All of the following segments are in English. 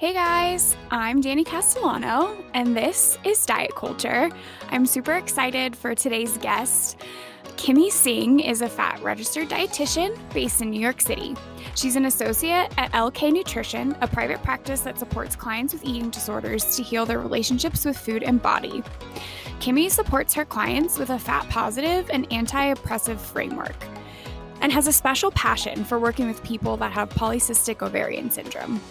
Hey guys, I'm Dani Castellano, and this is Diet Culture. I'm super excited for today's guest. Kimmie Singh is a fat registered dietitian based in New York City. She's an associate at LK Nutrition, a private practice that supports clients with eating disorders to heal their relationships with food and body. Kimmie supports her clients with a fat positive and anti-oppressive framework and has a special passion for working with people that have polycystic ovarian syndrome.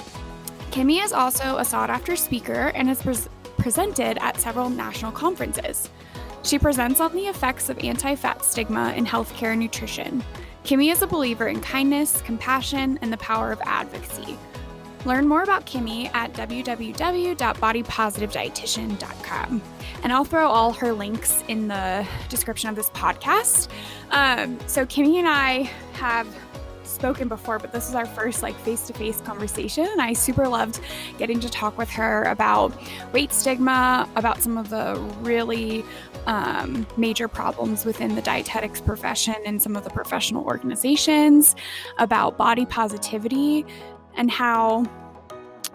Kimmie is also a sought-after speaker and has presented at several national conferences. She presents on the effects of anti-fat stigma in healthcare and nutrition. Kimmie is a believer in kindness, compassion, and the power of advocacy. Learn more about Kimmie at www.bodypositivedietitian.com. And I'll throw all her links in the description of this podcast. So Kimmie and I have spoken before, but this is our first face-to-face conversation, and I super loved getting to talk with her about weight stigma, about some of the really major problems within the dietetics profession and some of the professional organizations, about body positivity and how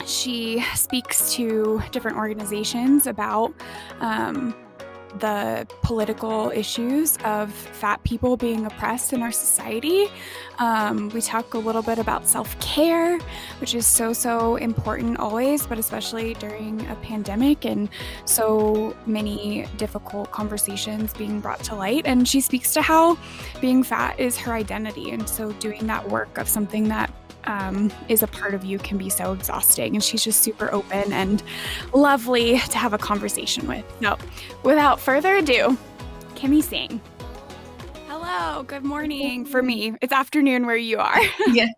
she speaks to different organizations about the political issues of fat people being oppressed in our society. We talk a little bit about self-care, which is so important always, but especially during a pandemic and so many difficult conversations being brought to light. And she speaks to how being fat is her identity. And so doing that work of something that is a part of you can be so exhausting. And she's just super open and lovely to have a conversation with. So without further ado, Kimmie Singh. Hello, good morning for me. It's afternoon where you are. Yes,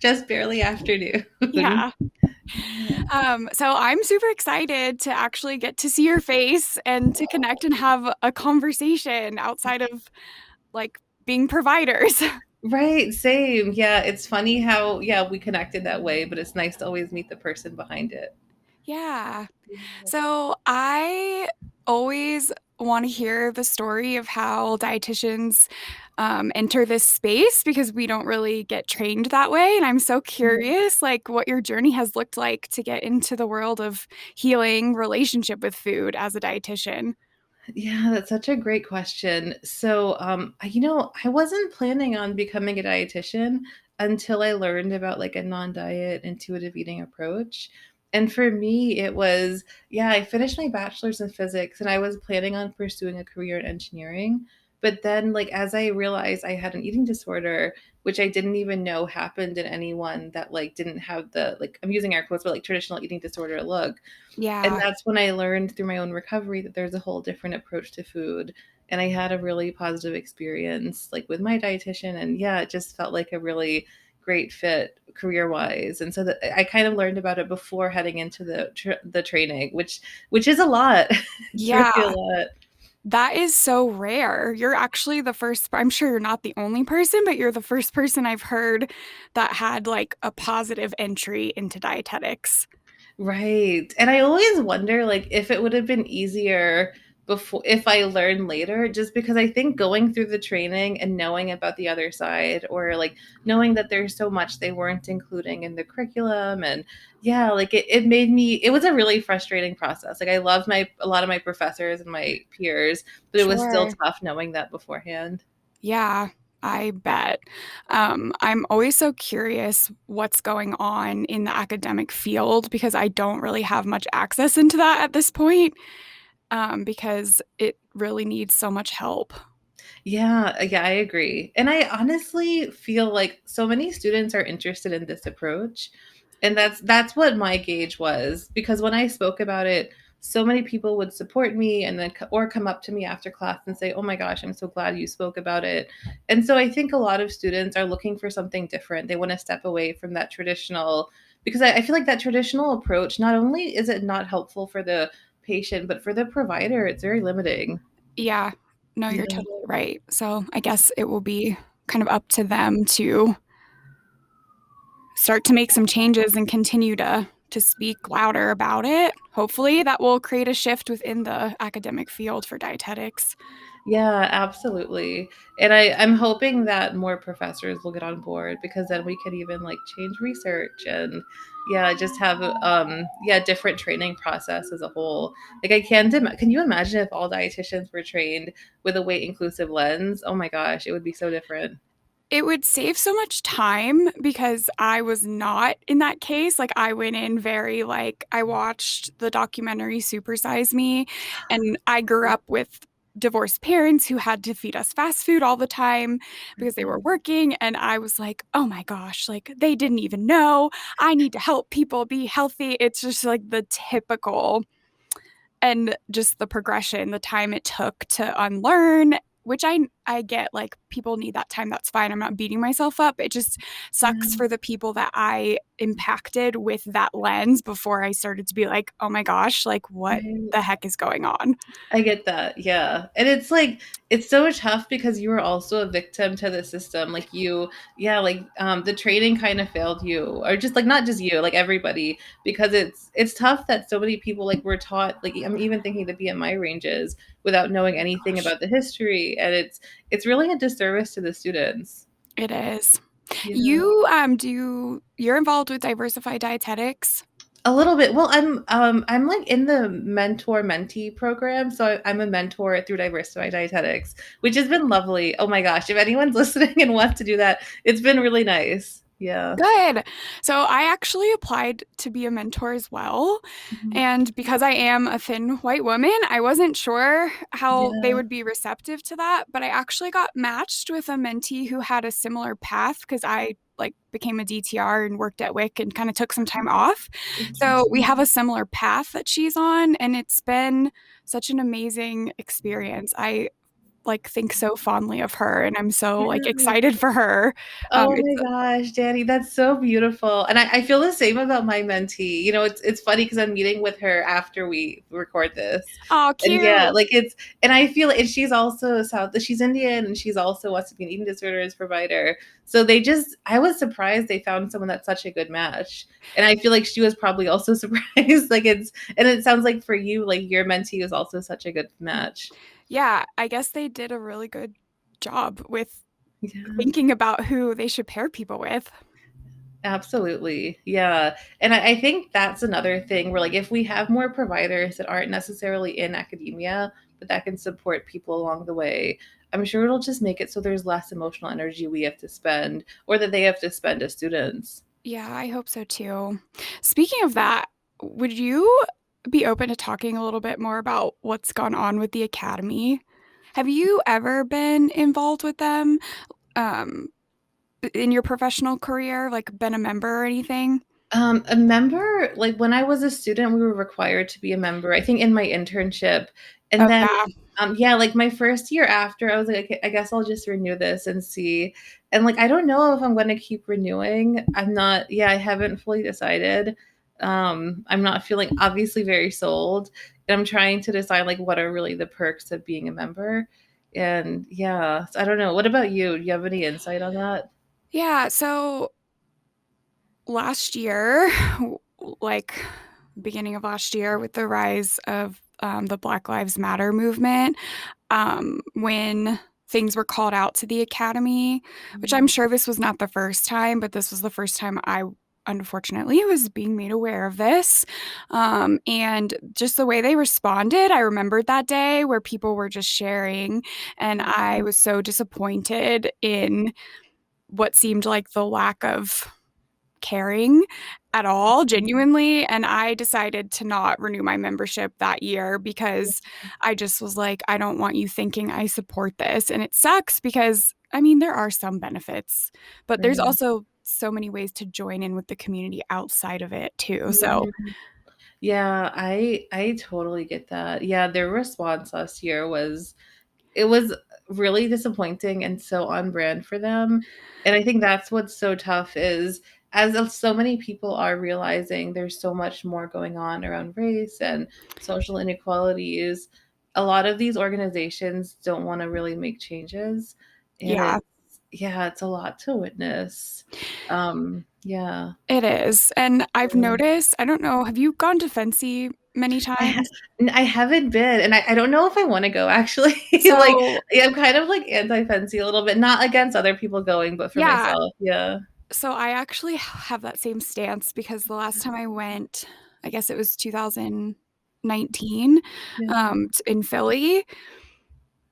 just barely afternoon. Yeah. So I'm super excited to actually get to see your face and to connect and have a conversation outside of being providers. Right, same. Yeah, it's funny how, we connected that way, but it's nice to always meet the person behind it. Yeah. So I always want to hear the story of how dietitians enter this space because we don't really get trained that way. And I'm so curious, what your journey has looked like to get into the world of healing relationship with food as a dietitian. Yeah, that's such a great question. So, I wasn't planning on becoming a dietitian until I learned about a non-diet intuitive eating approach. And for me, it was, I finished my bachelor's in physics and I was planning on pursuing a career in engineering. But then, as I realized I had an eating disorder, which I didn't even know happened in anyone that didn't have the I'm using air quotes, but traditional eating disorder look. And Yeah. that's when I learned through my own recovery that there's a whole different approach to food. And I had a really positive experience with my dietitian. And yeah, it just felt like a really great fit career wise. And so that I kind of learned about it before heading into the training, which is a lot. It's really Yeah. a lot. That is so rare. You're actually the first, I'm sure you're not the only person, but you're the first person I've heard that had a positive entry into dietetics. Right. And I always wonder if it would have been easier before if I learned later, just because I think going through the training and knowing about the other side, or knowing that there's so much they weren't including in the curriculum. And yeah, it made me, it was a really frustrating process. I loved a lot of my professors and my peers, but it was still Sure. tough knowing that beforehand. Yeah, I bet. I'm always so curious what's going on in the academic field because I don't really have much access into that at this point, because it really needs so much help. Yeah, I agree. And I honestly feel like so many students are interested in this approach. And that's what my gauge was, because when I spoke about it, so many people would support me and then or come up to me after class and say, "Oh my gosh, I'm so glad you spoke about it." And so I think a lot of students are looking for something different. They want to step away from that traditional, because I feel like that traditional approach, not only is it not helpful for the patient, but for the provider, it's very limiting. Yeah, no, you're Yeah. totally right. So I guess it will be kind of up to them to start to make some changes and continue to speak louder about it. Hopefully that will create a shift within the academic field for dietetics. Yeah, absolutely. And I'm hoping that more professors will get on board because then we could even like change research and yeah, just have yeah, different training process as a whole. Like I can't can you imagine if all dietitians were trained with a weight inclusive lens? Oh my gosh, it would be so different. It would save so much time because I was not in that case. Like I went in very like I watched the documentary Super Size Me, and I grew up with divorced parents who had to feed us fast food all the time because they were working, and I was like, "Oh my gosh, like they didn't even know. I need to help people be healthy." It's just like the typical, and just the progression, the time it took to unlearn, which I get, like people need that time, that's fine. I'm not beating myself up. It just sucks Yeah. for the people that I impacted with that lens before I started to be like, "Oh my gosh, like what Right. the heck is going on?" I get that. Yeah. And it's like it's so tough because you were also a victim to the system. Like you yeah, like the training kind of failed you or just like not just you, like everybody because it's tough that so many people like were taught like I'm even thinking to be in my ranges without knowing anything Gosh, about the history and it's really a disservice to the students. it is. Yeah. You you're involved with diversified dietetics? A little bit. Well, I'm like in the mentor mentee program, so I'm a mentor through Diversified Dietetics, which has been lovely. Oh my gosh, if anyone's listening and wants to do that, it's been really nice. Yeah. Good. So I actually applied to be a mentor as well. Mhm. And because I am a thin white woman, I wasn't sure how they Yeah. would be receptive to that. But I actually got matched with a mentee who had a similar path because I like became a DTR and worked at WIC and kind of took some time off. So we Interesting. have a similar path that she's on, and it's been such an amazing experience. I like think so fondly of her, and I'm so like Yeah. excited for her. Oh It's my gosh, Dani, that's so beautiful. And I feel the same about my mentee. You know, it's funny because I'm meeting with her after we record this. Oh, And yeah, cute. like it's and I feel and she's also she's Indian and she's also wants to be an eating disorders provider. So they just I was surprised they found someone that's such a good match. And I feel like she was probably also surprised. Like it's and it sounds like for you, like your mentee is also such a good match. Yeah, I guess they did a really good job with Yeah. thinking about who they should pair people with. Absolutely. Yeah. And I think that's another thing where, like, if we have more providers that aren't necessarily in academia, but that can support people along the way, I'm sure it'll just make it so there's less emotional energy we have to spend or that they have to spend as students. Yeah, I hope so too. Speaking of that, would you be open to talking a little bit more about what's gone on with the academy? Have you ever been involved with them um, in your professional career, like been a member or anything? A member, like when I was a student, we were required to be a member, I think in my internship. And Oh, then, yeah. yeah, like my first year after, I was like, okay, I guess I'll just renew this and see. And like, I don't know if I'm going to keep renewing. I'm not, yeah, I haven't fully decided. I'm not feeling obviously very sold. And I'm trying to decide like what are really the perks of being a member. And yeah, so I don't know. What about you? Do you have any insight on that? Yeah, so last year, like beginning of last year, with the rise of the Black Lives Matter movement, when things were called out to the academy, which I'm sure this was not the first time, but this was the first time I unfortunately was being made aware of this. And just the way they responded, I remembered that day where people were just sharing, and I was so disappointed in what seemed like the lack of caring at all, genuinely. And I decided to not renew my membership that year because I just was like, I don't want you thinking I support this. And it sucks because, I mean, there are some benefits, but there's Right. also so many ways to join in with the community outside of it too. So, Mhm. Yeah, I totally get that. Yeah, their response last year was it was really disappointing and so on brand for them. And I think that's what's so tough is so many people are realizing there's so much more going on around race and social inequalities. A lot of these organizations don't want to really make changes. And yeah, yeah, it's a lot to witness. Yeah. it is. And I've noticed, I don't know, have you gone to Fancy? many I ha times? I haven't been, and I don't know if I wanna go actually. Like, So, yeah, I'm kind of, like, anti-fancy a little bit, not against other people going, but for yeah. myself. Yeah. So I actually have that same stance because the last time I went, I guess it was 2019, Yeah. in Philly,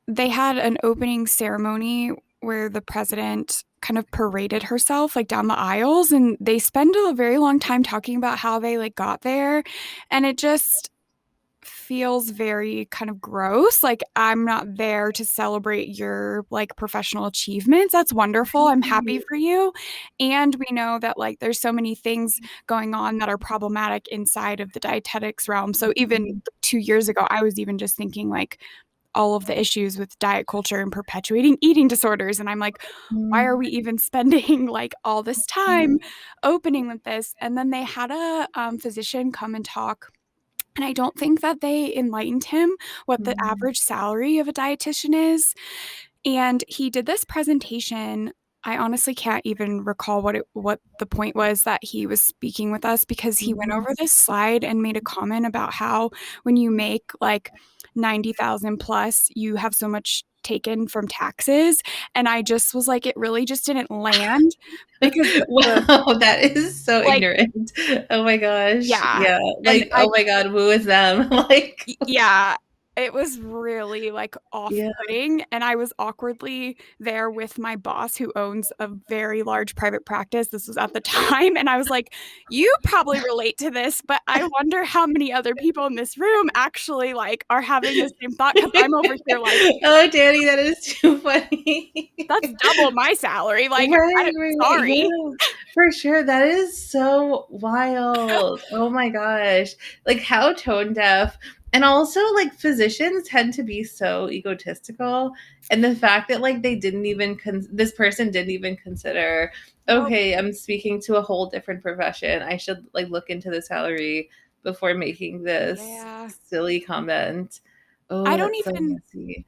they had an opening ceremony where the president kind of paraded herself, like, down the aisles, and they spend a very long time talking about how they, like, got there, and it just feels very kind of gross, like, I'm not there to celebrate your, like, professional achievements. That's wonderful, I'm happy Right. for you, and we know that, like, there's so many things going on that are problematic inside of the dietetics realm, so even Mhm. 2 years ago, I was even just thinking, like, all of the issues with diet culture and perpetuating eating disorders, and I'm like, "Why are Mm, we even spending, like, all this time mhm, opening with this?" And then they had a, physician come and talk, and I don't think that they enlightened him what the mhm, average salary of a dietitian is, and he did this presentation. I honestly can't even recall what the point was that he was speaking with us because he went mhm. over this slide and made a comment about how when you make, like, 90,000 plus, you have so much taken from taxes, and I just was like, it really just didn't land because the Wow, that is so like, ignorant. Oh my gosh. yeah, Yeah, and like, oh my god, woo is them. Like, yeah, it was really, like, yeah. off-putting, and I was awkwardly there with my boss who owns a very large private practice. This was at the time, and I was like, "You probably relate to this, but I wonder how many other people in this room actually, like, are having the same thought because 'cause I'm over here like, Oh, Danny, that is too funny. "That's double my salary." Like, I Right, don't right, right. sorry. Yeah, for sure. That is so wild. Oh my gosh. Like how tone deaf. And also like physicians tend to be so egotistical. And the fact that like they didn't even this person didn't even consider, Nope. okay, I'm speaking to a whole different profession. I should like look into the salary before making this Yeah. silly comment. I Oh, don't that's so even messy.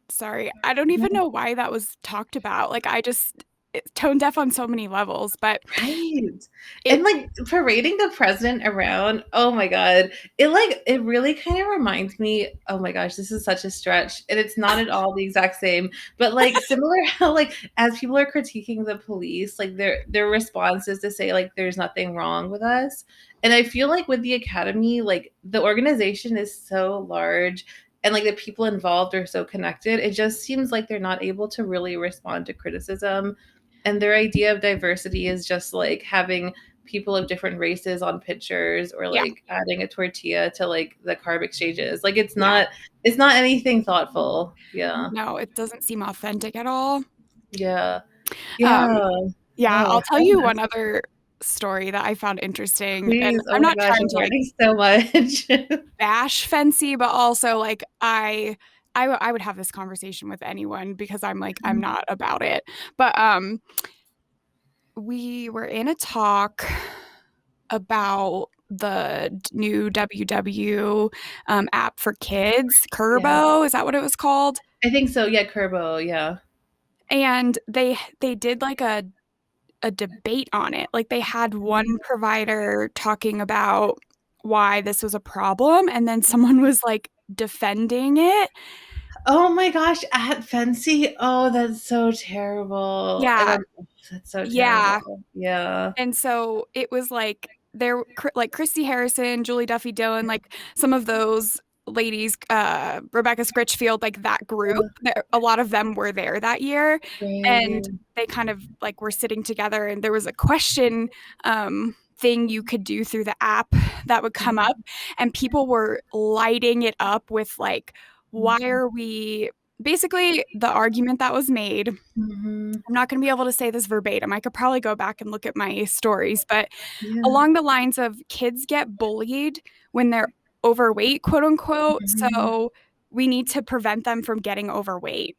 Sorry, I don't even know why that was talked about, like, I just tone deaf on so many levels, but Right. it And, like, parading the president around, oh my god. It really kinda reminds me oh my gosh, this is such a stretch, and it's not at all the exact same, but, like, similar how, like, as people are critiquing the police, like, their response is to say, like, "There's nothing wrong with us." And I feel like with the academy, like, the organization is so large and, like, the people involved are so connected, it just seems like they're not able to really respond to criticism, and their idea of diversity is just like having people of different races on pictures or yeah, like adding a tortilla to like the carb exchanges. Like yeah. it's not anything thoughtful. Yeah. No, it doesn't seem authentic at all. Yeah. Um, Yeah. yeah, Oh, I'll tell so you one messy. other story that I found interesting, and Please. Oh I'm my not gosh, trying I'm to, like, learning so much. bash Fancy, but also, like, I would have this conversation with anyone because I'm like, I'm not about it. But, we were in a talk about the new WW, app for kids, Yeah. Kurbo, is that what it was called? I think so. Yeah, Kerbo, yeah. And they did, like, a debate on it, like, they had one provider talking about why this was a problem, and then someone was, like, defending it. Oh my gosh, at Fancy. Oh, that's so terrible. And Yeah, that's so yeah. terrible. Yeah. And so it was like there like Christy Harrison, Julie Duffy Dillon, like some of those ladies, Rebecca Scritchfield, like that group, a lot of them were there that year. And Right. they kind of like were sitting together and there was a question thing you could do through the app that would come up and people were lighting it up with like, why Mhm. are we basically the argument that was made. Mhm. I'm not going to be able to say this verbatim. I could probably go back and look at my stories, but Yeah. along the lines of kids get bullied when they're overweight, quote unquote. Mhm. So we need to prevent them from getting overweight.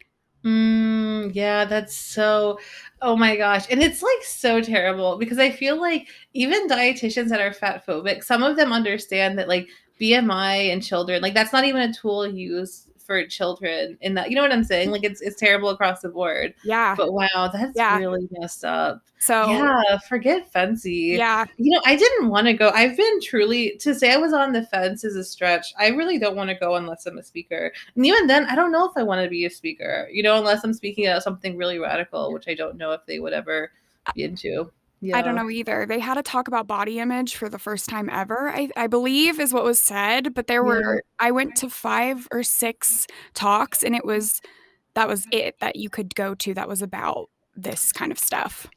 Yeah, that's so oh my gosh, and it's, like, so terrible because I feel like even dietitians that are fat phobic, some of them understand that, like, BMI and children, like, that's not even a tool used for children in that, you know what I'm saying? Like it's terrible across the board. Yeah. But wow, that's Yeah. really messed up. So, Yeah, forget fancy. yeah. I didn't want to go. I've been truly, to say I was on the fence is a stretch. I really don't want to go unless I'm a speaker. And even then, I don't know if I want to be a speaker, unless I'm speaking about something really radical, which I don't know if they would ever be into. I don't Yeah. know either. They had to talk about body image for the first time ever, I believe is what was said. But Yeah. I went to 5 or 6 talks, and that was it that you could go to that was about this kind of stuff.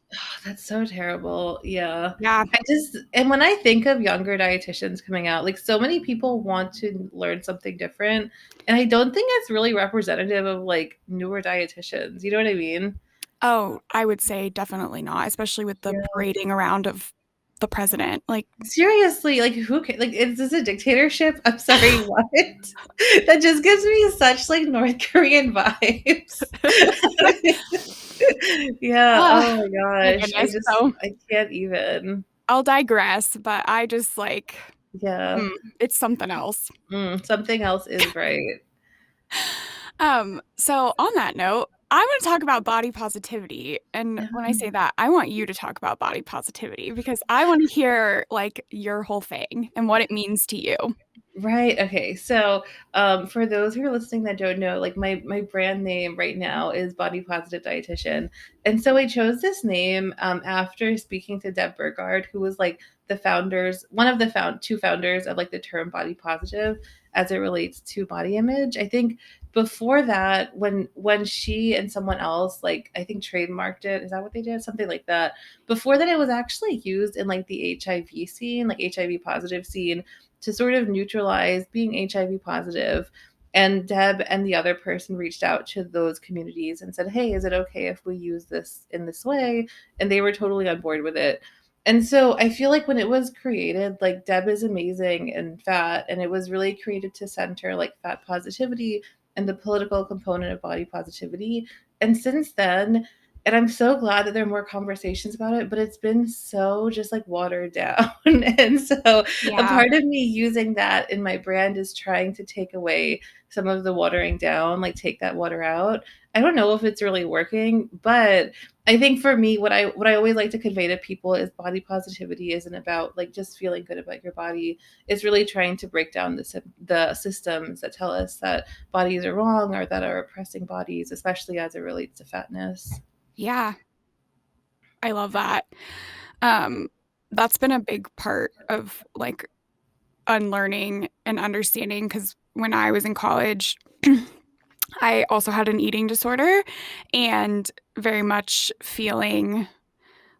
That's so terrible. Yeah. Yeah. And when I think of younger dietitians coming out, like so many people want to learn something different. And I don't think it's really representative of like newer dietitians. You know what I mean? Oh, I would say definitely not, especially with the Yeah. parading around of the president. Like, Seriously, like who can, like, is this a dictatorship? I'm sorry, what? That just gives me such like North Korean vibes. Yeah, oh oh my my gosh. goodness. So I can't even. I'll digress, but I just like, Yeah. it's something else. Something else is right. So on that note, I want to talk about body positivity. And when I say that, I want you to talk about body positivity because I want to hear like your whole thing and what it means to you. Right. Okay. So, for those who are listening that don't know, like my brand name right now is Body Positive Dietitian, and so I chose this name after speaking to Deb Burgard, who was like one of the two founders of like the term body positive as it relates to body image. I think before that, when she and someone else, like I think trademarked it, is that what they did? Something like that. Before that, it was actually used in like the HIV scene, like HIV positive scene, to sort of neutralize being HIV positive. And Deb and the other person reached out to those communities and said, hey, is it okay if we use this in this way? And they were totally on board with it. And so I feel like when it was created, like Deb is amazing and fat, and it was really created to center like fat positivity and the political component of body positivity. And since then, and I'm so glad that there are more conversations about it, but it's been so just like watered down. And so a Yeah. part of me using that in my brand is trying to take away some of the watering down, like take that water out. I don't know if it's really working, but I think for me, what I always like to convey to people is body positivity isn't about like just feeling good about your body. It's really trying to break down the systems that tell us that bodies are wrong or that are oppressing bodies, especially as it relates to fatness. Yeah. I love that. Um, that's been a big part of like unlearning and understanding because when I was in college, I also had an eating disorder and very much feeling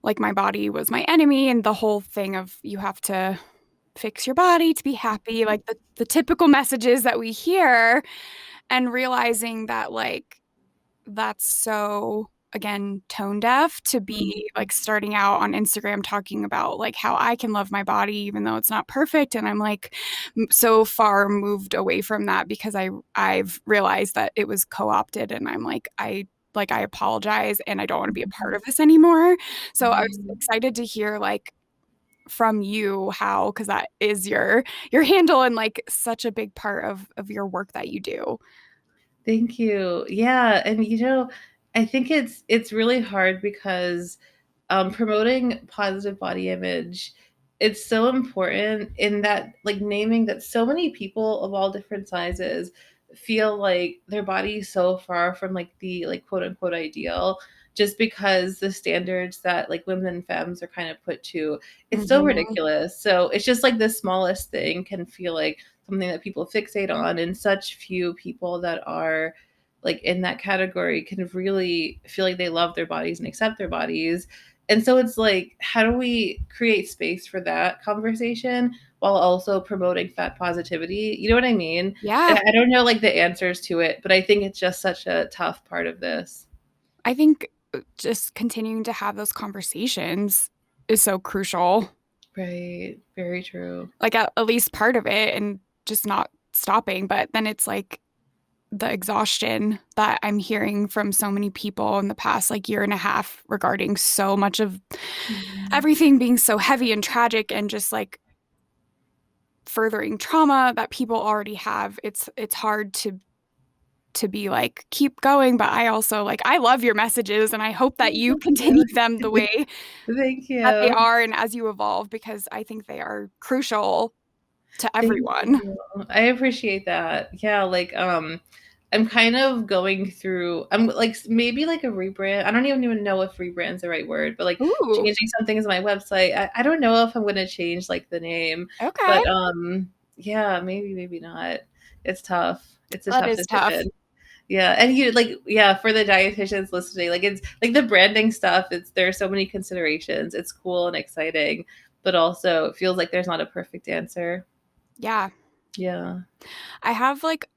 like my body was my enemy and the whole thing of you have to fix your body to be happy, like the typical messages that we hear, and realizing that like that's so again tone deaf to be like starting out on Instagram talking about like how I can love my body even though it's not perfect, and I'm like so far moved away from that because I've realized that it was co-opted, and I'm like I apologize and I don't want to be a part of this anymore. So I was excited to hear like from you how, because that is your handle and like such a big part of your work that you do. Thank you. Yeah, and I think it's really hard because promoting positive body image, it's so important in that like naming that so many people of all different sizes feel like their body is so far from like the like quote unquote ideal just because the standards that like women and femmes are kind of put to, it's so Mhm. ridiculous. So it's just like the smallest thing can feel like something that people fixate on, and such few people that are like in that category can really feel like they love their bodies and accept their bodies. And so it's like, how do we create space for that conversation while also promoting fat positivity? You know what I mean? Yeah, And I don't know like the answers to it, but I think it's just such a tough part of this. I think just continuing to have those conversations is so crucial. Right. Very true. Like at least part of it and just not stopping. But then it's like the exhaustion that I'm hearing from so many people in the past like year and a half regarding so much of Mhm. everything being so heavy and tragic and just like furthering trauma that people already have. It's hard to to be like, keep going. But I also like, I love your messages and I hope that you Thank continue them the you. way Thank that they you. are and as you evolve, because I think they are crucial to Thank everyone. you. I appreciate that. Yeah, like I'm kind of going through I'm like maybe like a rebrand. I don't even know if rebrand's the right word, but like Ooh, changing some things on my website. I don't know if I'm gonna change like the name, okay. but yeah, maybe not. It's tough. It's a That tough is tough. decision. Yeah, and you like yeah, for the dietitians listening, like it's like the branding stuff, it's there are so many considerations. It's cool and exciting, but also it feels like there's not a perfect answer. Yeah. Yeah. I have like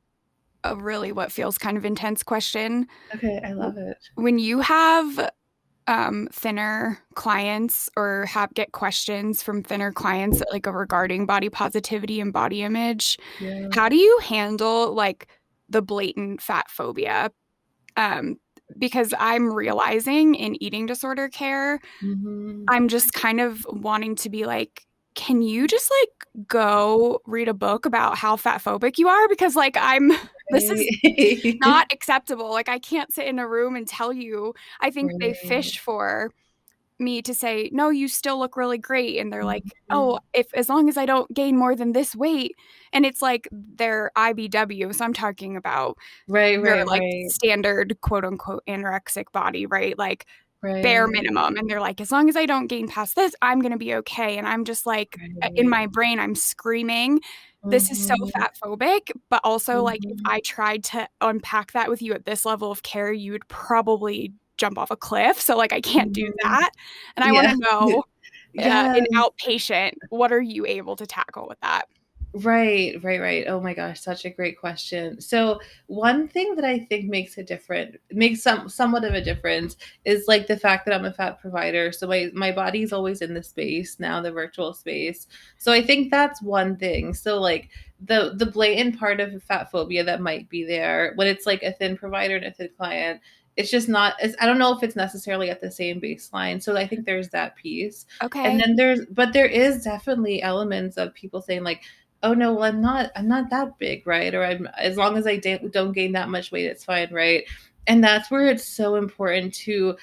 a really what feels kind of intense question. Okay, I W- love it. When you have thinner clients or have get questions from thinner clients like regarding body positivity and body image, Yeah. how do you handle like the blatant fat phobia? Um, because I'm realizing in eating disorder care, Mhm. I'm just kind of wanting to be like, can you just like go read a book about how fat phobic you are? Because like this is Right. not acceptable. Like I can't sit in a room and tell you. I think they Right. fish for me to say, "No, you still look really great." And they're like, "Oh, Mhm. if as long as I don't gain more than this weight." And it's like their IBW. So I'm talking about Right, your right, like right. standard quote unquote anorexic body, right? Like bare Right. minimum. And they're like, as long as I don't gain past this, I'm going to be okay. And I'm just like, in Right. my brain, I'm screaming, this is so Mhm. fat phobic. But also, like, if Mhm. I tried to unpack that with you at this level of care, you would probably jump off a cliff. So, like, I can't do Mhm. that. And I want Yeah. to know, Yes. in outpatient, what are you able to tackle with that? Right, right, right. Oh my gosh, such a great question. So one thing that I think makes somewhat of a difference is like the fact that I'm a fat provider. So my body's always in the space now, the virtual space. So I think that's one thing. So like the blatant part of fat phobia that might be there when it's like a thin provider and a thin client, it's just not I don't know if it's necessarily at the same baseline. So I think there's that piece. And Okay. then there is definitely elements of people saying like, oh no, well, I'm not that big, right? Or I'm as long as I don't gain that much weight, it's fine, right? And that's where it's so important to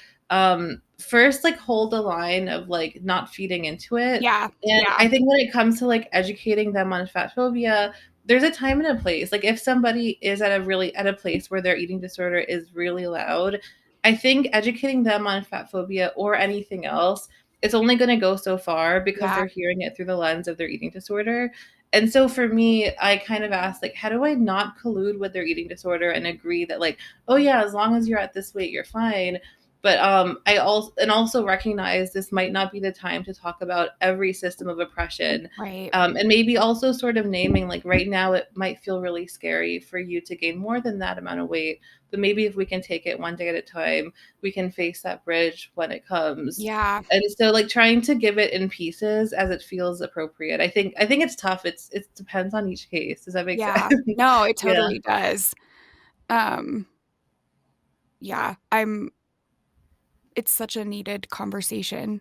first like hold the line of like not feeding into it. Yeah. And Yeah. I think when it comes to like educating them on fat phobia, there's a time and a place. Like if somebody is at a place where their eating disorder is really loud, I think educating them on fat phobia or anything else, it's only going to go so far because Yeah. they're hearing it through the lens of their eating disorder. And so for me, I kind of asked, like, how do I not collude with their eating disorder and agree that, like, oh yeah, as long as you're at this weight, you're fine. But I also recognize this might not be the time to talk about every system of oppression, Right. and maybe also sort of naming like right now it might feel really scary for you to gain more than that amount of weight, but maybe if we can take it one day at a time, we can face that bridge when it comes. Yeah. And so like trying to give it in pieces as it feels appropriate. I think it's tough. It depends on each case. Does that make sense? Yeah. No, it Yeah, totally does. Um, yeah, it's such a needed conversation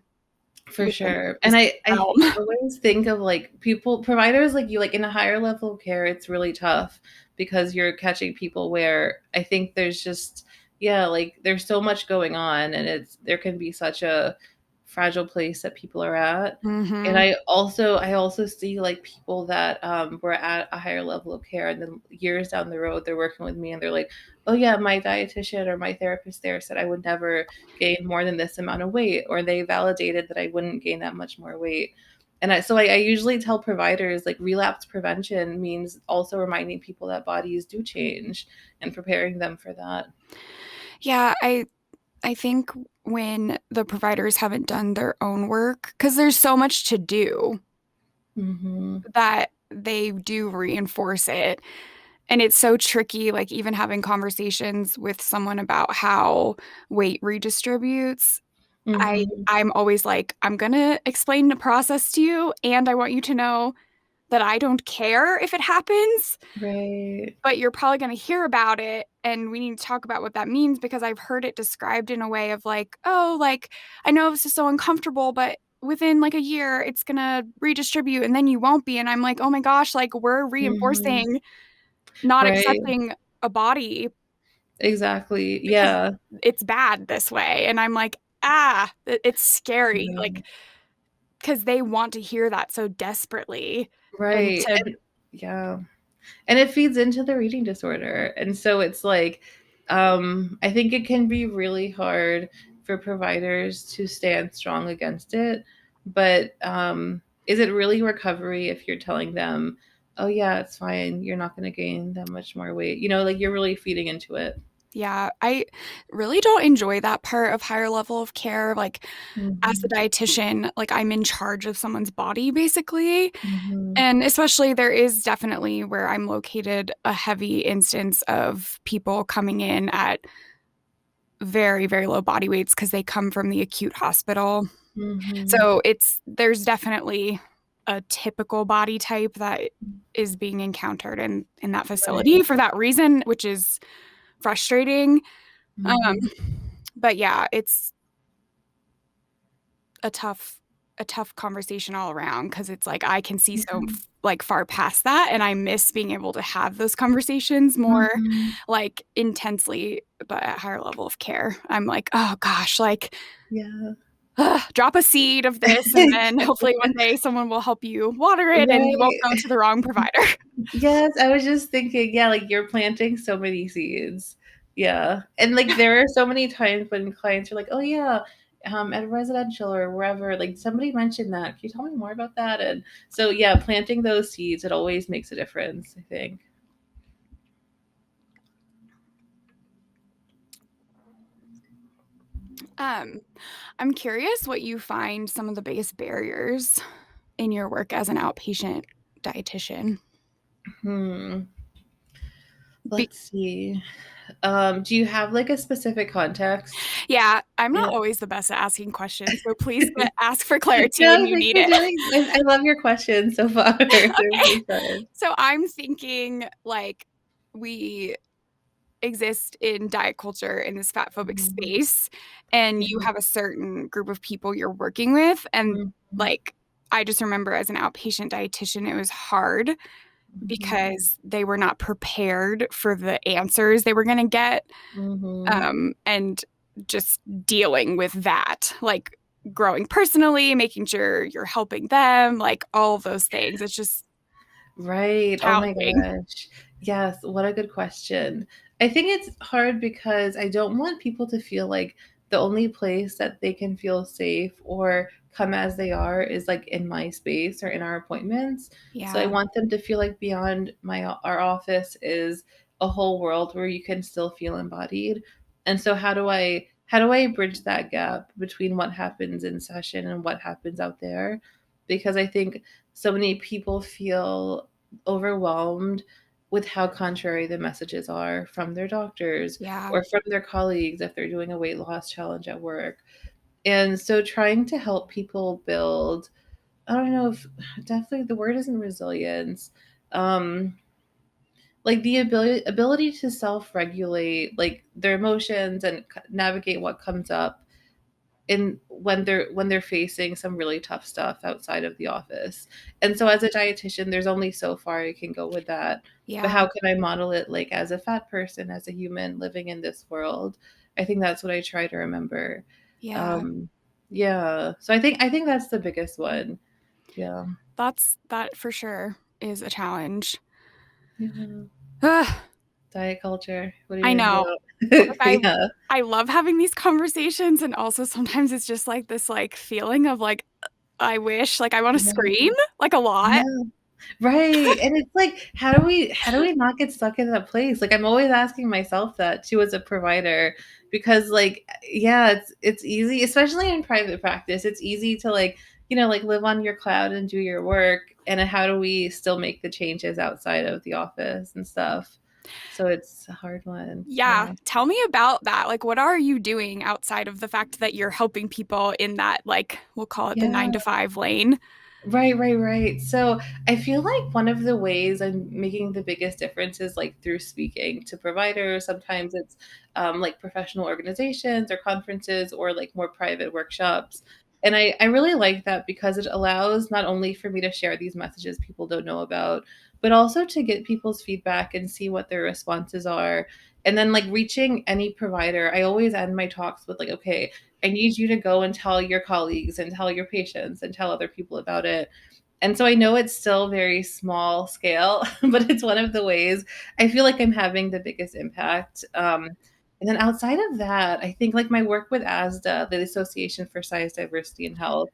for within sure. this And I realm. always think of like people providers like you, like in a higher level of care, it's really tough because you're catching people where I think there's just yeah, like there's so much going on and there can be such a fragile place that people are at. And Mhm. I also see like people that were at a higher level of care and then years down the road they're working with me and they're like, oh yeah, my dietitian or my therapist there said I would never gain more than this amount of weight, or they validated that I wouldn't gain that much more weight. And I usually tell providers like relapse prevention means also reminding people that bodies do change and preparing them for that. Yeah, I think when the providers haven't done their own work, because there's so much to do, Hmm. that they do reinforce it. And it's so tricky, like even having conversations with someone about how weight redistributes. Hmm. I'm always like, I'm gonna explain the process to you, and I want you to know that I don't care if it happens, Right. but you're probably going to hear about it. And we need to talk about what that means because I've heard it described in a way of like, oh, like, I know this is so uncomfortable, but within like a year, it's going to redistribute and then you won't be. And I'm like, oh my gosh, like, we're Hmm. reinforcing not Right. accepting a body. Exactly. because Yeah. it's bad this way. And I'm like, it's scary. Like, Right. because they want to hear that so desperately. And Right. to, And yeah. And it feeds into the reading disorder. And so it's like, I think it can be really hard for providers to stand strong against it. But is it really recovery if you're telling them, oh, yeah, it's fine. You're not going to gain that much more weight? Like you're really feeding into it. yeah, I really don't enjoy that part of higher level of care. Like, as a Hmm. dietitian, like I'm in charge of someone's body basically. Hmm. And especially there is definitely where I'm located a heavy instance of people coming in at very, very low body weights because they come from the acute hospital. Hmm. So there's definitely a typical body type that is being encountered in that facility Right. for that reason, which is frustrating. Um, Hmm. but yeah, it's a tough a tough conversation all around because it's like I can see so Yeah. like far past that and I miss being able to have those conversations more Hmm. like intensely but at higher level of care. I'm like, "Oh gosh, like Yeah. drop a seed of this and then hopefully one day someone will help you water it and you won't Right. go to the wrong provider." Yes, I was just thinking, yeah, like you're planting so many seeds. Yeah. And like there are so many times when clients are like, oh yeah, at residential or wherever, like somebody mentioned that. Can you tell me more about that? And so yeah, planting those seeds, it always makes a difference, I think. Um, I'm curious what you find some of the biggest barriers in your work as an outpatient dietitian. Hmm. Be- Let's see. Do you have like a specific context? Yeah, I'm not Yeah. always the best at asking questions, so please ask for clarity No, when I you think need you're it. doing I love your questions so far. They're Okay. really fun. So I'm thinking like we exist in diet culture in this fat phobic Mhm. space and you Yeah. have a certain group of people you're working with and Mhm. like I just remember as an outpatient dietitian it was hard Mhm. because they were not prepared for the answers they were going to get Mhm. and just dealing with that like growing personally making sure you're helping them like all of those things it's just Right. Oh my challenging. gosh. Yes, what a good question. I think it's hard because I don't want people to feel like the only place that they can feel safe or come as they are is like in my space or in our appointments. So I Yeah, want them to feel like beyond our office is a whole world where you can still feel embodied. And so how do I bridge that gap between what happens in session and what happens out there? Because I think so many people feel overwhelmed with how contrary the messages are from their doctors yeah, or from their colleagues if they're doing a weight loss challenge at work. And so trying to help people build, I don't know if definitely the word isn't resilience. Um, like the ability to self-regulate like their emotions and navigate what comes up in when they're facing some really tough stuff outside of the office. And so as a dietitian, there's only so far I can go with that. But yeah, how can I model it like as a fat person, as a human living in this world? I think that's what I try to remember. yeah. Um yeah. So I think that's the biggest one. Yeah. That for sure is a challenge. Yeah. Ugh, Diet culture. What are I you know. gonna Like do? Yeah. I love having these conversations and also sometimes it's just like this like feeling of like I wish like I want to scream Right. like a lot. Yeah. Right, and it's like, how do we not get stuck in that place? Like, I'm always asking myself that too as a provider because, like, yeah, it's easy, especially in private practice. It's easy to like, like live on your cloud and do your work, and how do we still make the changes outside of the office and stuff? So it's a hard one. Yeah, Yeah. tell me about that. Like what are you doing outside of the fact that you're helping people in that like we'll call it the Yeah. 9 to 5 lane? Right, right, right. So I feel like one of the ways I'm making the biggest difference is like through speaking to providers. Sometimes it's like professional organizations or conferences or like more private workshops. And I really like that because it allows not only for me to share these messages people don't know about, but also to get people's feedback and see what their responses are. And then like reaching any provider, I always end my talks with like, okay, I need you to go and tell your colleagues and tell your patients and tell other people about it. And so I know it's still very small scale, but it's one of the ways I feel like I'm having the biggest impact. And then outside of that, I think like my work with ASDA, the Association for Size, Diversity, and Health,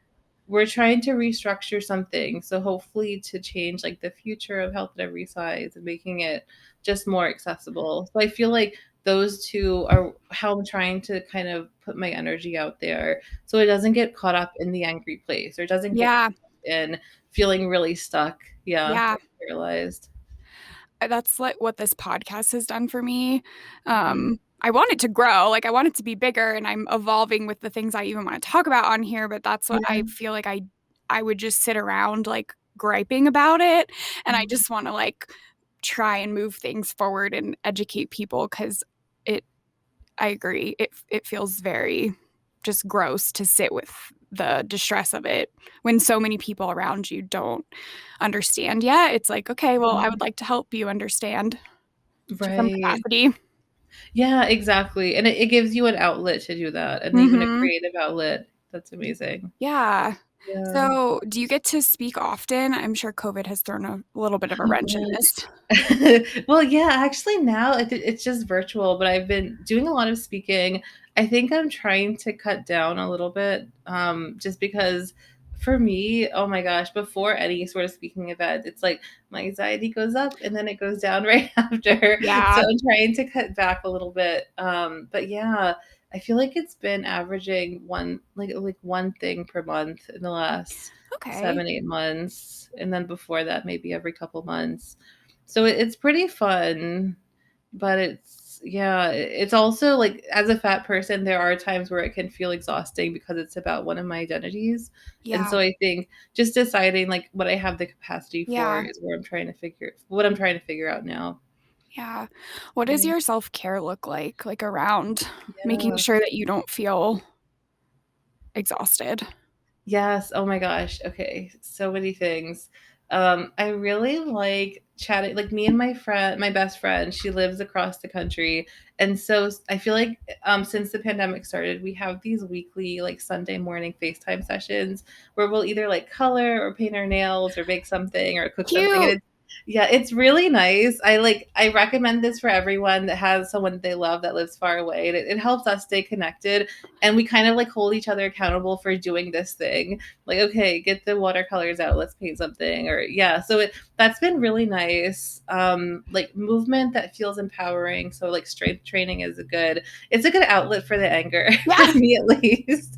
we're trying to restructure something. So hopefully to change like the future of health at every size and making it just more accessible. So I feel like those two are how I'm trying to kind of put my energy out there so it doesn't get caught up in the angry place or doesn't get Yeah. caught up in feeling really stuck. Yeah. Yeah. Paralyzed. That's like what this podcast has done for me. Mhm. I want it to grow, like I want it to be bigger, and I'm evolving with the things I even want to talk about on here, but that's what Yeah. I feel like I would just sit around like griping about it, and I Mhm. just want to like try and move things forward and educate people cuz it I agree. It feels very just gross to sit with the distress of it when so many people around you don't understand yet. It's like, okay, well, I would like to help you understand to some Right. capacity. Yeah, exactly. And it gives you an outlet to do that and even a Mhm. creative outlet. That's amazing. Yeah. Yeah. So, do you get to speak often? I'm sure COVID has thrown a little bit of a Oh wrench in this. gosh. Well, yeah, actually now it's just virtual, but I've been doing a lot of speaking. I think I'm trying to cut down a little bit, just because for me, oh my gosh, before any sort of speaking event, it's like my anxiety goes up and then it goes down right after. So Yeah. I'm trying to cut back a little bit. But yeah, I feel like it's been averaging like one thing per month in the last Okay. 7, 8 months, and then before that, maybe every couple months. So it's pretty fun, but it's yeah, it's also like as a fat person, there are times where it can feel exhausting because it's about one of my identities. And Yeah. so I think just deciding like what I have the capacity for Yeah. is what I'm trying to figure out now. Yeah. What does Yeah. your self-care look like around making Yeah. sure that you don't feel exhausted? Yes. Oh my gosh. Okay. So many things. I really like chatting, like me and my best friend, she lives across the country. And so I feel like since the pandemic started, we have these weekly, like Sunday morning FaceTime sessions where we'll either like color or paint our nails or bake something or cook something. And Cute. yeah, it's really nice. I recommend this for everyone that has someone that they love that lives far away. It helps us stay connected and we kind of like hold each other accountable for doing this thing, like okay, get the watercolors out, let's paint something, or yeah, so that's been really nice. Like movement that feels empowering, so like strength training is it's a good outlet for the anger for Yeah. me at least.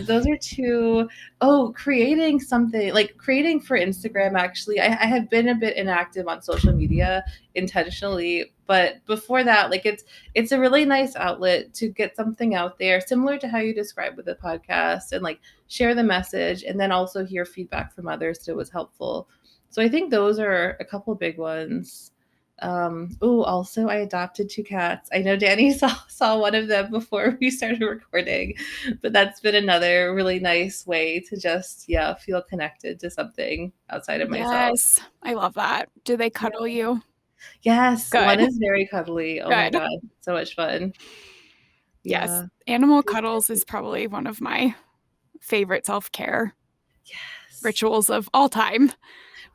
Those are two. Oh, creating something, like creating for Instagram, actually I have been a bit inactive on social media intentionally, but before that, like it's a really nice outlet to get something out there, similar to how you described with the podcast, and like share the message and then also hear feedback from others that it was helpful. So I think those are a couple big ones. Oh, also I adopted 2 cats. I know Dani saw one of them before we started recording, but that's been another really nice way to just yeah feel connected to something outside of myself. Yes. I love that. Do they Yeah. cuddle you? Yes, one Good. is very cuddly. Oh my Good. god, so much fun. Yes. Yeah. Animal cuddles is probably one of my favorite self-care Yes. rituals of all time.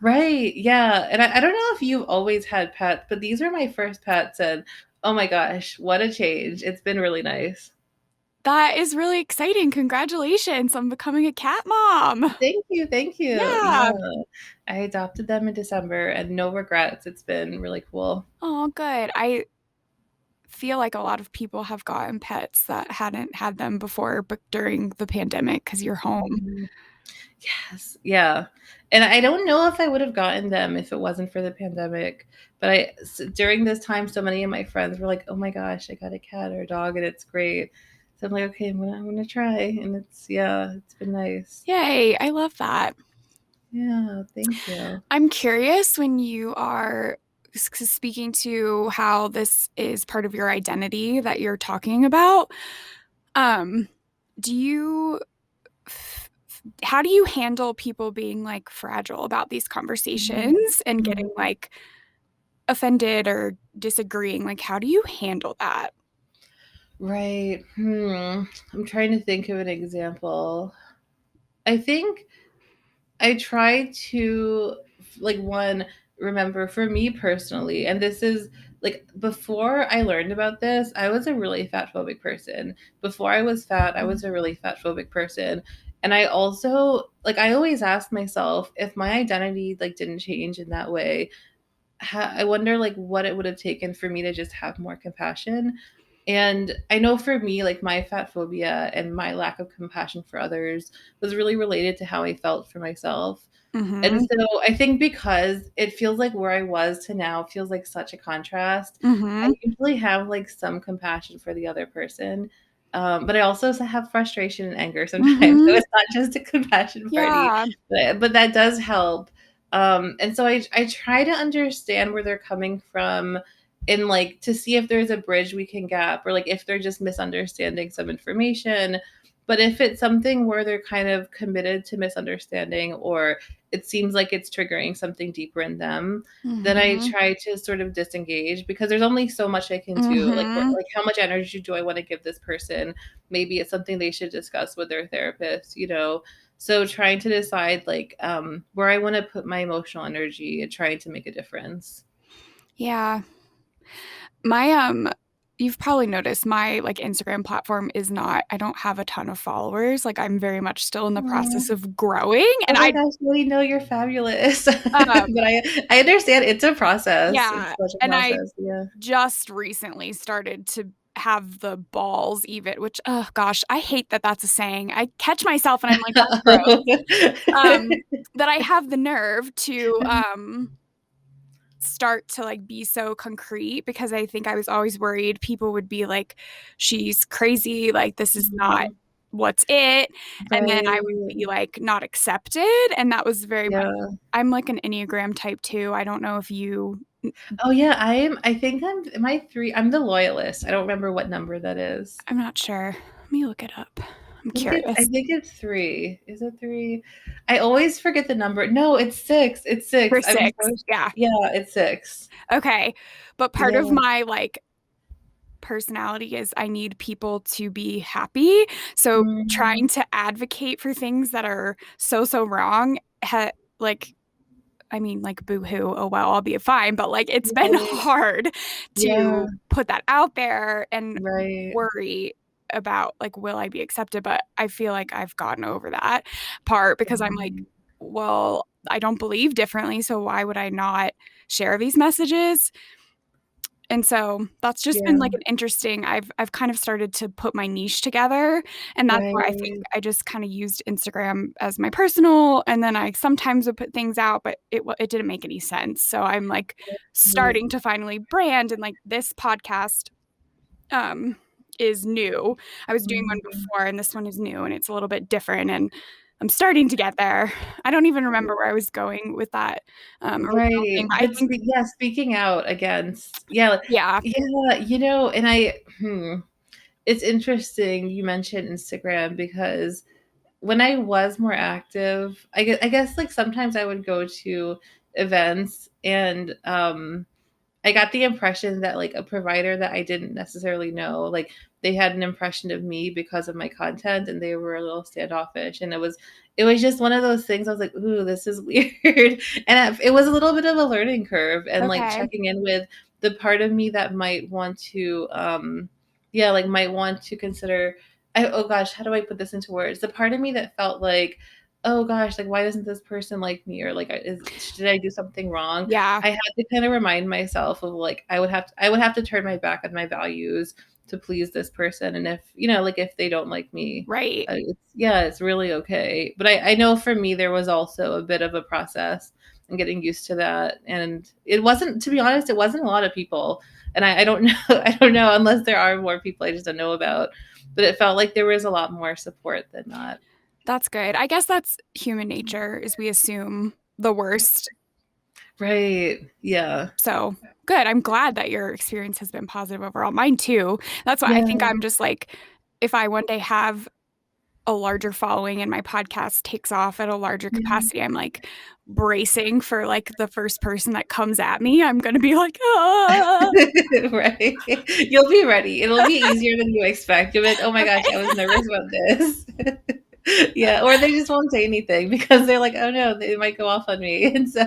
Right. Yeah. And I don't know if you've always had pets, but these are my first pets. And oh my gosh, what a change. It's been really nice. That is really exciting. Congratulations on becoming a cat mom. Thank you. Thank you. Yeah. Yeah. I adopted them in December and no regrets. It's been really cool. Oh, good. I feel like a lot of people have gotten pets that hadn't had them before, but during the pandemic because you're home. Mhm. Yes. Yeah. And I don't know if I would have gotten them if it wasn't for the pandemic. But during this time, so many of my friends were like, "Oh my gosh, I got a cat or a dog, and it's great." So I'm like, "Okay, I'm gonna try," and it's been nice. Yay. I love that. Yeah, thank you. I'm curious when you are speaking to how this is part of your identity that you're talking about. Um, do you how do you handle people being like fragile about these conversations and getting Mhm. like offended or disagreeing? Like, how do you handle that? Right. I'm trying to think of an example. I think I try to, like, one, remember for me personally, and this is like before I learned about this, I was a really fat phobic person. Before I was fat, I was a really fat phobic person. And I also, like, I always ask myself if my identity like didn't change in that way, I wonder like what it would have taken for me to just have more compassion. And I know for me, like my fat phobia and my lack of compassion for others was really related to how I felt for myself. And Mm-hmm. so I think because it feels like where I was to now feels like such a contrast, I Mm-hmm. usually have like some compassion for the other person. But I also have frustration and anger sometimes. So Mm-hmm. it's not just a compassion party, Yeah. but that does help. And so I try to understand where they're coming from and like to see if there's a bridge we can gap or like if they're just misunderstanding some information. But if it's something where they're kind of committed to misunderstanding or it seems like it's triggering something deeper in them, then I Mm-hmm. try to sort of disengage because there's only so much I can do. Mm-hmm. Like how much energy do I want to give this person? Maybe it's something they should discuss with their therapist, you know. So trying to decide like where I want to put my emotional energy and trying to make a difference. Yeah. My you've probably noticed my like Instagram platform is not, I don't have a ton of followers. Like I'm very much still in the process Aw. of growing and Oh my gosh, we know you're fabulous. But um I understand it's a process. It's yeah, such a and I process. Yeah. just recently started to have the balls even, which oh gosh, I hate that that's a saying. I catch myself and I'm like, that's gross. That I have the nerve to start to like be so concrete because I think I was always worried people would be like, she's crazy, like this is not Mhm. what's it. And then I would be Right. like not accepted. And that was very much, Yeah. I'm like an Enneagram type two. I don't know if you, Oh yeah, I think am I 3? I'm the loyalist. I don't remember what number that is. I'm not sure. Let me look it up. I'm I curious. think it's 3. Is it 3? I always forget the number. No, it's 6. It's 6. For I'm six. so Yeah. yeah, it's 6. Okay. But part of Yeah. my like personality is I need people to be happy. So Mm, trying to advocate for things that are so wrong, like I mean, like boohoo, oh well, I'll be fine. But like it's been right. hard Yeah, to put that out there and right. worry about like will I be accepted? But I feel like I've gotten over that part because I'm like, Mhm. well, I don't believe differently, so why would I not share these messages? And so that's just been like Yeah, an interesting, I've kind of started to put my niche together, and that's why I think right. I just kind of used Instagram as my personal, and then I sometimes would put things out, but it didn't make any sense. So I'm like Right. starting to finally brand, and like this podcast um is new. I was doing one Mhm. before and this one is new and it's a little bit different and I'm starting to get there. I don't even remember where I was going with that original thing, Right. but I But think yeah, speaking out against yeah, yeah. yeah, and it's interesting you mentioned Instagram because when I was more active, I guess like sometimes I would go to events and I got the impression that like a provider that I didn't necessarily know, like they had an impression of me because of my content and they were a little standoffish. And it was just one of those things I was like, ooh, this is weird. And it was a little bit of a learning curve and like Okay. checking in with the part of me that might want to yeah, like might want to consider oh gosh, how do I put this into words? The part of me that felt like, oh gosh, like why doesn't this person like me or like did I do something wrong? Yeah. I had to kind of remind myself of like I would have to turn my back on my values to please this person, and if like if they don't like me, Right. it's really okay. But I know for me there was also a bit of a process and getting used to that, and it wasn't, to be honest, it wasn't a lot of people, and I don't know I don't know unless there are more people I just don't know about, but it felt like there was a lot more support than not. That's good. I guess that's human nature is we assume the worst. Right. Yeah. So good. I'm glad that your experience has been positive overall. Mine too. That's why I think Yeah. I'm just like, if I one day have a larger following and my podcast takes off at a larger Yeah. capacity, I'm like bracing for like the first person that comes at me. I'm going to be like, ah. Right. You'll be ready. It'll be easier than you expect. You'll be like, oh my gosh, I was Okay. nervous about this. Yeah. Or they just won't say anything because they're like, oh no, they might go off on me. And so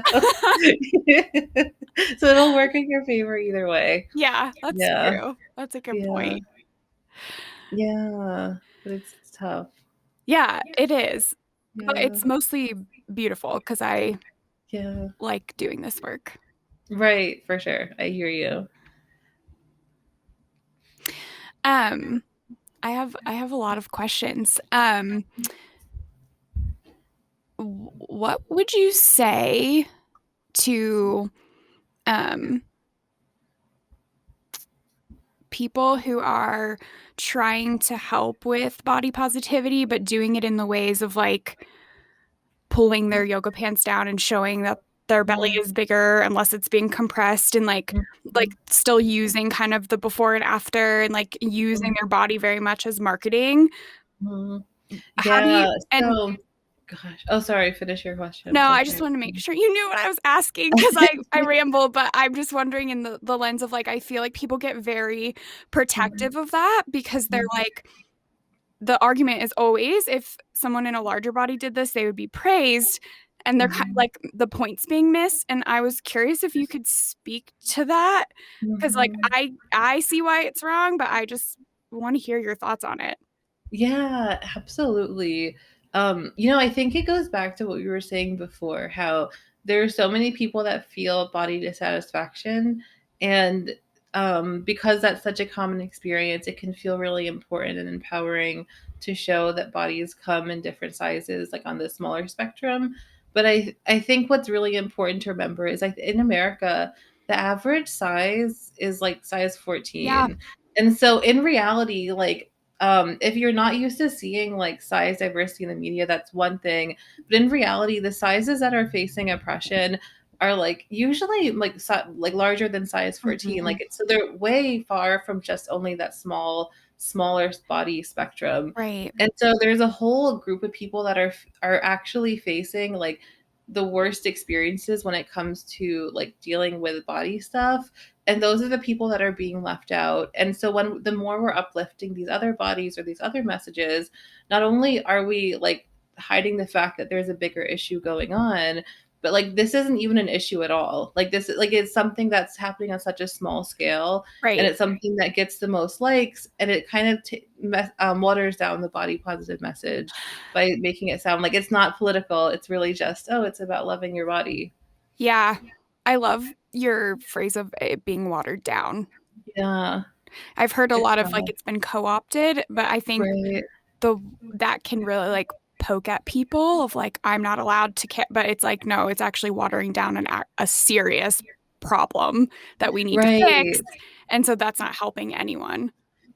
so it'll work in your favor either way. Yeah, that's Yeah. true. That's a good Yeah. point. Yeah. But it's tough. Yeah, it is. But Yeah. it's mostly beautiful because I Yeah. like doing this work. Right, for sure. I hear you. Um, I have a lot of questions. What would you say to um people who are trying to help with body positivity, but doing it in the ways of like pulling their yoga pants down and showing that their belly is bigger unless it's being compressed and like still using kind of the before and after and like using their body very much as marketing. Mhm. How do you Yeah. and So, gosh. Oh, sorry. Finish your question. I'm no, so I just sorry. want to make sure you knew what I was asking because I ramble, but I'm just wondering in the lens of like I feel like people get very Mhm. protective of that because they're Mhm. like the argument is always if someone in a larger body did this, they would be praised. And they're Mhm. like the points being missed. And I was curious if you could speak to that because like Mhm. I see why it's wrong, but I just want to hear your thoughts on it. Yeah, absolutely. I think it goes back to what we were saying before, how there are so many people that feel body dissatisfaction, and because that's such a common experience, it can feel really important and empowering to show that bodies come in different sizes, like on the smaller spectrum. But I think what's really important to remember is like in America, the average size is like size Yeah, 14. And so in reality, like if you're not used to seeing like size diversity in the media, that's one thing. But in reality, the sizes that are facing oppression are like usually like larger than size 14. mhm, Like so they're way far from just only that smaller body spectrum. right, And so there's a whole group of people that are actually facing like the worst experiences when it comes to like dealing with body stuff, and those are the people that are being left out. And so when the more we're uplifting these other bodies or these other messages, not only are we like hiding the fact that there's a bigger issue going on, but like this isn't even an issue at all. Like this like it's something that's happening on such a small scale, and right. it's something that gets the most likes, and it kind of waters down the body positive message by making it sound like it's not political. It's really just, oh, it's about loving your body. Yeah, I love your phrase of it being watered down. Yeah, I've heard a it's lot of like it's been co-opted, but I think right. the that can really like poke at people of like I'm not allowed to care, but it's like no, it's actually watering down a serious problem that we need to fix, Right. and so that's not helping anyone.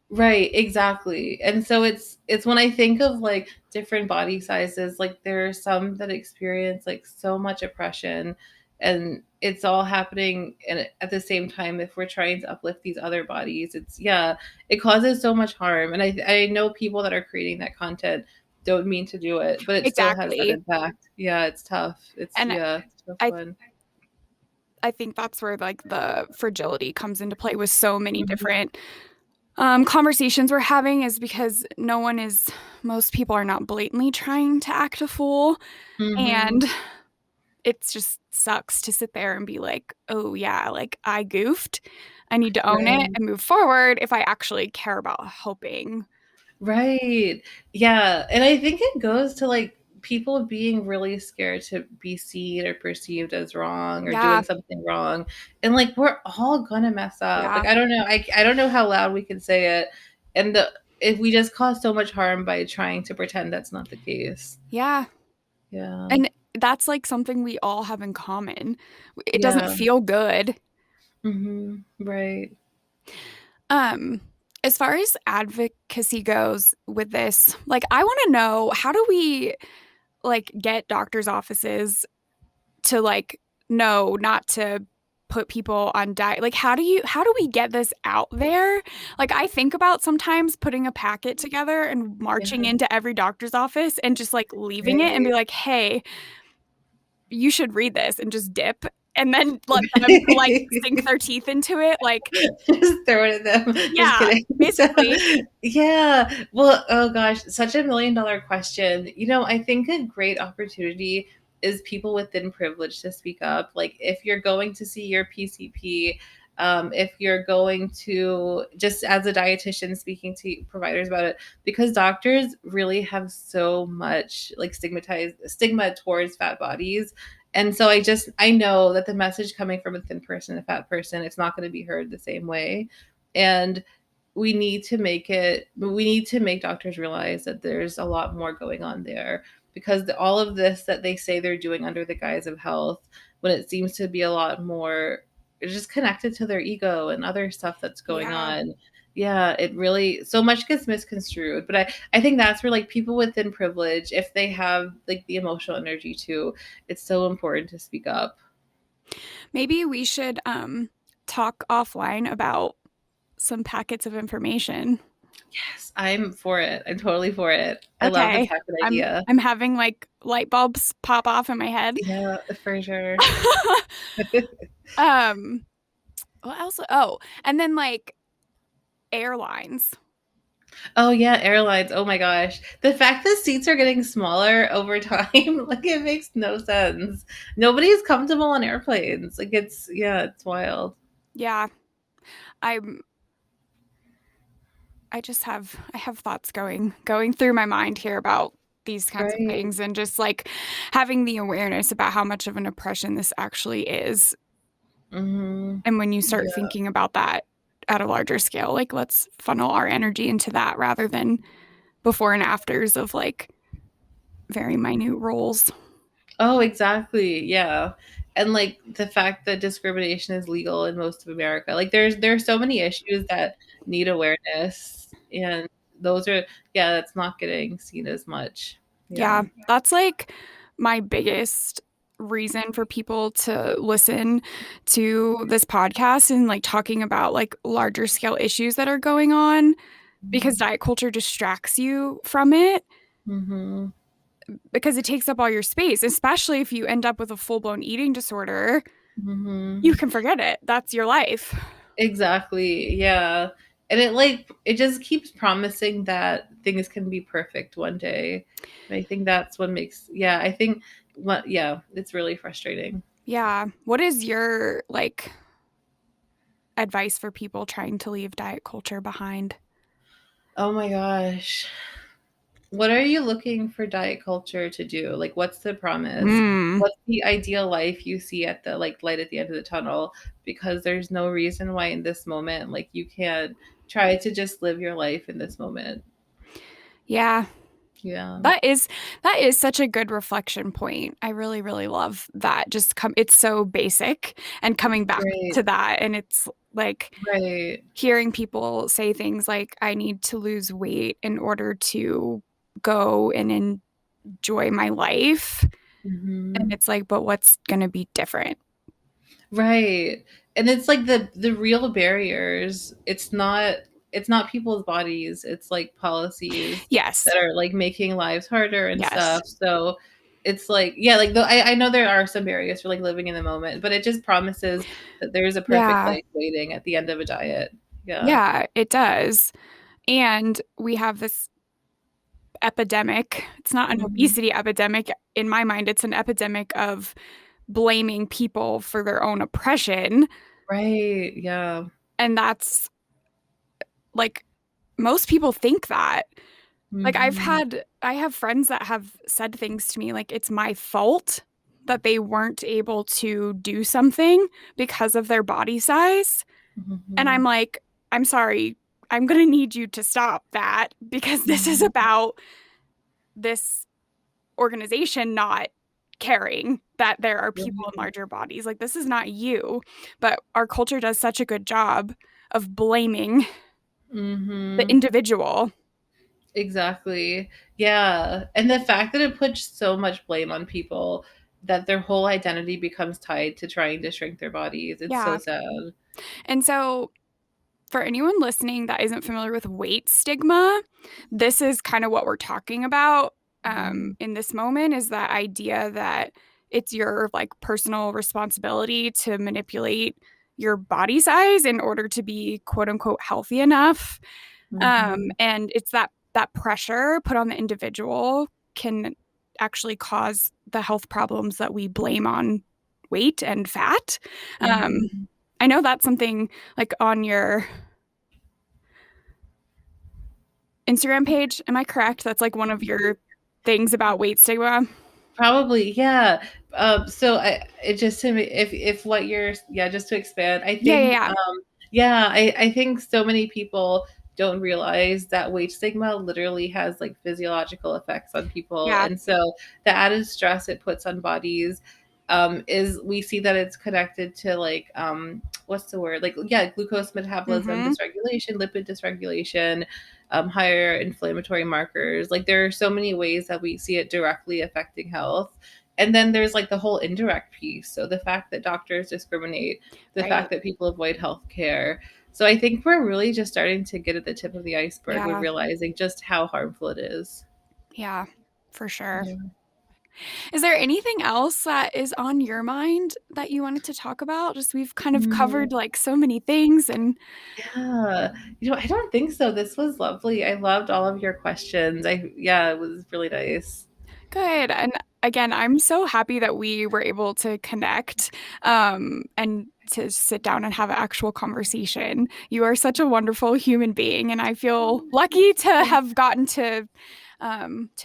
Right, exactly. And so it's when I think of like different body sizes, like there are some that experience like so much oppression, and it's all happening and at the same time if we're trying to uplift these other bodies, it's yeah, it causes so much harm. And I know people that are creating that content don't mean to do it, but it still has that Exactly, impact. Yeah, it's tough. It's and yeah, it's a tough I one. I think that's where like the fragility comes into play with so many Mhm. different conversations we're having is because most people are not blatantly trying to act a fool. And Mhm. it just sucks to sit there and be like, oh, yeah, like I goofed. I need to own it Right. and move forward if I actually care about helping. Right. Yeah, and I think it goes to, like, people being really scared to be seen or perceived as wrong or Yeah. doing something wrong, and, like, we're all gonna mess up. Yeah. Like, I don't know, I don't know how loud we can say it, and the if we just cause so much harm by trying to pretend that's not the case. Yeah. Yeah. And that's like something we all have in common. It doesn't Yeah. feel good. Mhm. Right. Um, as far as advocacy goes with this, like I want to know how do we like get doctors' offices to like know not to put people on diet? Like, how do we get this out there? Like, I think about sometimes putting a packet together and marching Yeah. into every doctor's office and just like leaving it and be Right. like, hey, you should read this and just dip and then let them like sink their teeth into it. Like, Just throw it at them. Just yeah, kidding. So, basically. yeah. Well, oh gosh, such $1 million question. I think a great opportunity is people within privilege to speak up. Like if you're going to see your PCP, if you're going to just as a dietitian speaking to providers about it, because doctors really have so much like stigma towards fat bodies. And so I know that the message coming from a thin person, a fat person, it's not going to be heard the same way. And we need to make doctors realize that there's a lot more going on there, because all of this that they say they're doing under the guise of health, when it seems to be a lot more just connected to their ego and other stuff that's going Yeah. on. Yeah, it really so much gets misconstrued. But I think that's where like people within privilege, if they have like the emotional energy too, it's so important to speak up. Maybe we should talk offline about some packets of information. Yes, I'm for it. I'm totally for it. I love the Okay. packet I'm idea. I'm having like light bulbs pop off in my head. Yeah, for sure. um what else? Oh, and then like airlines. Oh yeah, airlines. Oh my gosh. The fact that seats are getting smaller over time, like it makes no sense. Nobody's comfortable on airplanes. Like it's wild. Yeah. I'm I have thoughts going through my mind here about these kinds of Right. things and just like having the awareness about how much of an oppression this actually is. Hmm. And when you start Yeah. thinking about that at a larger scale, like let's funnel our energy into that rather than before and afters of like very minute roles. Oh, exactly. Yeah. And like the fact that discrimination is legal in most of America. Like there's so many issues that need awareness, and those are that's not getting seen as much. Yeah. Yeah, that's like my biggest reason for people to listen to this podcast and like talking about like larger scale issues that are going on because diet culture distracts you from it Mm-hmm. because it takes up all your space, especially if you end up with a full-blown eating disorder. Mm-hmm. You can forget it. That's your life. Exactly. Yeah. And it just keeps promising that things can be perfect one day. And I think that's what makes I think what it's really frustrating. Yeah. What is your like advice for people trying to leave diet culture behind? Oh my gosh. What are you looking for diet culture to do? Like what's the promise? Mm. What's the ideal life you see at the like light at the end of the tunnel? Because there's no reason why in this moment like you can't try to just live your life in this moment. Yeah. Yeah. That is such a good reflection point. I really, really love that. Just come it's so basic and coming back Right. to that. And it's like Right. hearing people say things like, I need to lose weight in order to go and enjoy my life. And Mhm. it's like, but what's gonna be different? Right. And it's like the real barriers, it's not people's bodies, it's like policies Yes. that are like making lives harder and Yes. stuff. So it's like, yeah, like I know there are some barriers for like living in the moment, but it just promises that there's a perfect Yeah. life waiting at the end of a diet. Yeah. Yeah, it does. And we have this epidemic. It's not an Mhm. obesity epidemic. In my mind, it's an epidemic of blaming people for their own oppression. Right. Yeah. And that's like most people think that. Like Mhm. I have friends that have said things to me like it's my fault that they weren't able to do something because of their body size. And I'm Mhm. like, I'm sorry. I'm going to need you to stop that because this is Mhm. about this organization not caring that there are people in Right. larger bodies. Like, this is not you. But our culture does such a good job of blaming the Mhm. individual. Exactly. Yeah. And the fact that it puts so much blame on people that their whole identity becomes tied to trying to shrink their bodies. It's so Yeah. sad. And so for anyone listening that isn't familiar with weight stigma, this is kind of what we're talking about in this moment, is that idea that it's your like personal responsibility to manipulate your body size in order to be quote unquote healthy enough. Mhm. And it's that pressure put on the individual can actually cause the health problems that we blame on weight and fat. Mhm. I know that's something like on your Instagram page. Am I correct? That's like one of your things about weight stigma. Probably, yeah. So I it just to me if what you're yeah, just to expand, I Yeah, yeah, think yeah. yeah, I think so many people don't realize that weight stigma literally has like physiological effects on people. Yeah. And so the added stress it puts on bodies is we see that it's connected to like what's the word? Like yeah, glucose metabolism Mm-hmm. dysregulation, lipid dysregulation, higher inflammatory markers. Like there are so many ways that we see it directly affecting health. And then there's like the whole indirect piece. So the fact that doctors discriminate, the fact Right. that people avoid health care. So I think we're really just starting to get at the tip of the iceberg with Yeah. realizing just how harmful it is. Yeah, for sure. Yeah. Is there anything else that is on your mind that you wanted to talk about? Just we've kind of Mm, covered like so many things and yeah. I don't think so. This was lovely. I loved all of your questions. Yeah, it was really nice. good. And again, I'm so happy that we were able to connect and to sit down and have an actual conversation. You are such a wonderful human being, and I feel lucky to have gotten to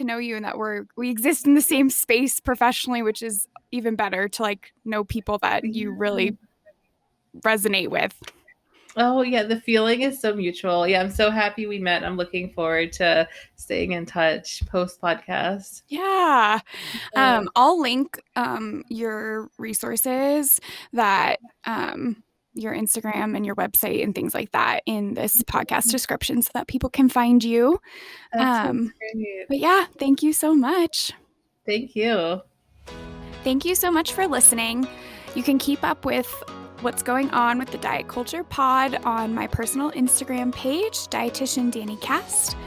know you and that we exist in the same space professionally, which is even better to like know people that you Yeah. really resonate with. Oh, yeah, the feeling is so mutual. Yeah, I'm so happy we met. I'm looking forward to staying in touch post podcast. Yeah. Yeah. I'll link your resources that your Instagram and your website and things like that in this podcast description so that people can find you. That sounds Um, great. but yeah, thank you so much. Thank you. Thank you so much for listening. You can keep up with what's going on with the Diet Culture Pod on my personal Instagram page, Dietitian Dani Cast.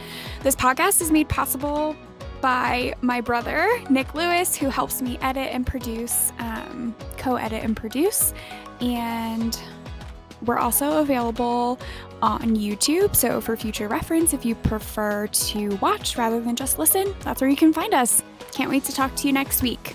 This podcast is made possible by my brother, Nick Lewis, who helps me edit and produce, co-edit and produce. And we're also available on YouTube. So for future reference, if you prefer to watch rather than just listen, that's where you can find us. Can't wait to talk to you next week.